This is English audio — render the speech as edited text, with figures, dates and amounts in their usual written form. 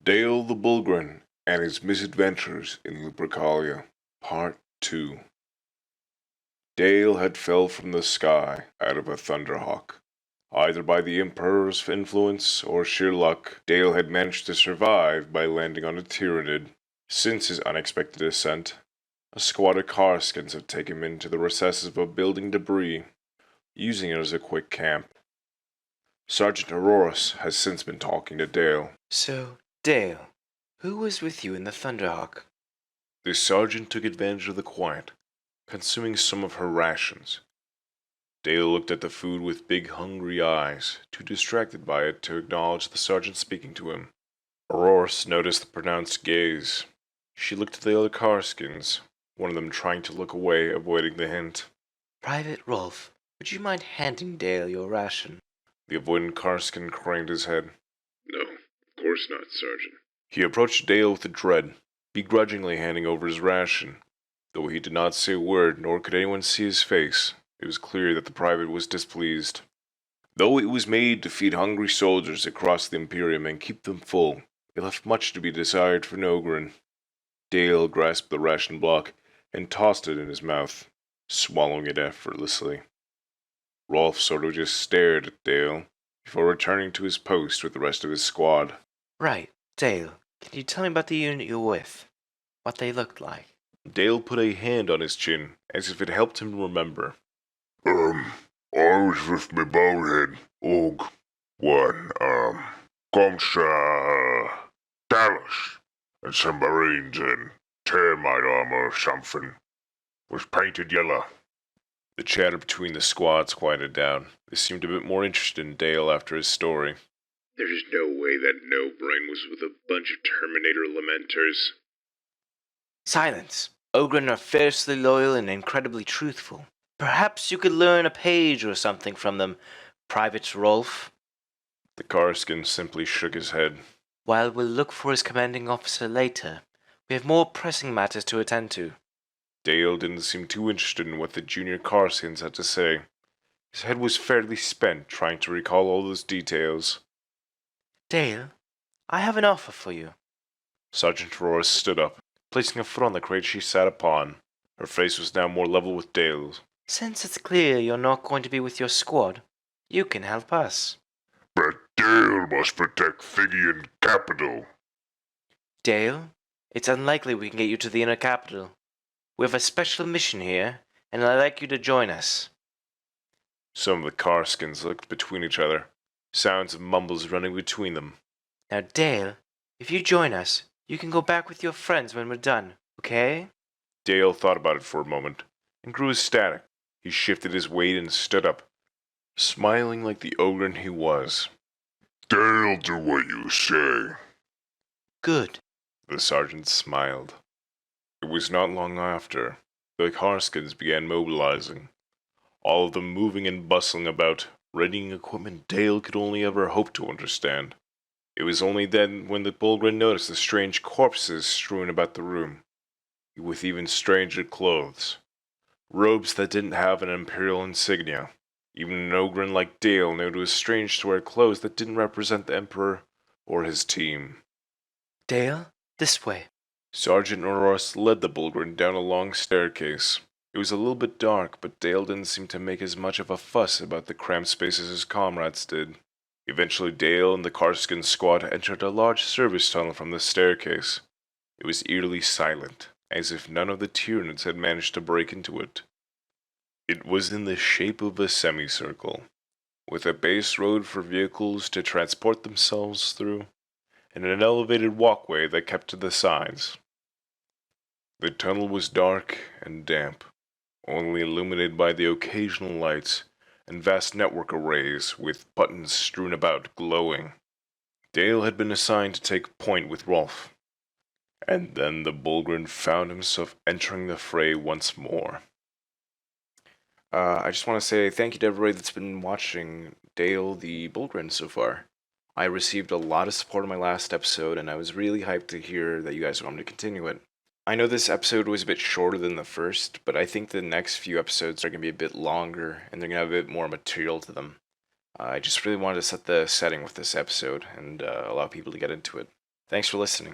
Dale the Bullgryn and His Misadventures in Lupercalia, Part 2. Dale had fell from the sky out of a Thunderhawk. Either by the Emperor's influence or sheer luck, Dale had managed to survive by landing on a Tyranid. Since his unexpected ascent, a squad of Karskins have taken him into the recesses of a building debris, using it as a quick camp. Sergeant Auroras has since been talking to Dale. So, Dale, who was with you in the Thunderhawk? The sergeant took advantage of the quiet, consuming some of her rations. Dale looked at the food with big hungry eyes, too distracted by it to acknowledge the sergeant speaking to him. Auroras noticed the pronounced gaze. She looked at the other Karskins, one of them trying to look away, avoiding the hint. Private Rolf, would you mind handing Dale your ration? The avoidant Karskin craned his head. No, of course not, Sergeant. He approached Dale with dread, begrudgingly handing over his ration. Though he did not say a word, nor could anyone see his face, it was clear that the private was displeased. Though it was made to feed hungry soldiers across the Imperium and keep them full, it left much to be desired for Bullgryn. Dale grasped the ration block and tossed it in his mouth, swallowing it effortlessly. Rolf sort of just stared at Dale, before returning to his post with the rest of his squad. Right, Dale, can you tell me about the unit you're with? What they looked like? Dale put a hand on his chin, as if it helped him remember. I was with my bonehead, Og. One, Gomsha, Dallas, and some Marines in termite armor or something. Was painted yellow. The chatter between the squads quieted down. They seemed a bit more interested in Dale after his story. There's no way that no brain was with a bunch of Terminator lamenters. Silence! Ogren are fiercely loyal and incredibly truthful. Perhaps you could learn a page or something from them, Private Rolf. The Karskin simply shook his head. While we'll look for his commanding officer later, we have more pressing matters to attend to. Dale didn't seem too interested in what the junior Karskins had to say. His head was fairly spent trying to recall all those details. Dale, I have an offer for you. Sergeant Auroras stood up, placing a foot on the crate she sat upon. Her face was now more level with Dale's. Since it's clear you're not going to be with your squad, you can help us. But Dale must protect Figian capital. Dale, it's unlikely we can get you to the inner capital. We have a special mission here, and I'd like you to join us. Some of the Karskins looked between each other, sounds of mumbles running between them. Now, Dale, if you join us, you can go back with your friends when we're done, okay? Dale thought about it for a moment, and grew ecstatic. He shifted his weight and stood up, smiling like the ogre he was. Dale, do what you say. Good. The sergeant smiled. It was not long after the Karskins began mobilizing, all of them moving and bustling about, readying equipment Dale could only ever hope to understand. It was only then when the Bullgryn noticed the strange corpses strewn about the room, with even stranger clothes. Robes that didn't have an imperial insignia. Even an ogre like Dale knew it was strange to wear clothes that didn't represent the Emperor or his team. Dale, this way. Sergeant Auroras led the Bullgryn down a long staircase. It was a little bit dark, but Dale didn't seem to make as much of a fuss about the cramped spaces as his comrades did. Eventually Dale and the Karskin squad entered a large service tunnel from the staircase. It was eerily silent, as if none of the Tyranids had managed to break into it. It was in the shape of a semicircle, with a base road for vehicles to transport themselves through, and an elevated walkway that kept to the sides. The tunnel was dark and damp, only illuminated by the occasional lights and vast network arrays with buttons strewn about glowing. Dale had been assigned to take point with Rolf, and then the Bullgryn found himself entering the fray once more. I just want to say thank you to everybody that's been watching Dale the Bullgryn so far. I received a lot of support on my last episode, and I was really hyped to hear that you guys wanted to continue it. I know this episode was a bit shorter than the first, but I think the next few episodes are going to be a bit longer, and they're going to have a bit more material to them. I just really wanted to set the setting with this episode, and allow people to get into it. Thanks for listening.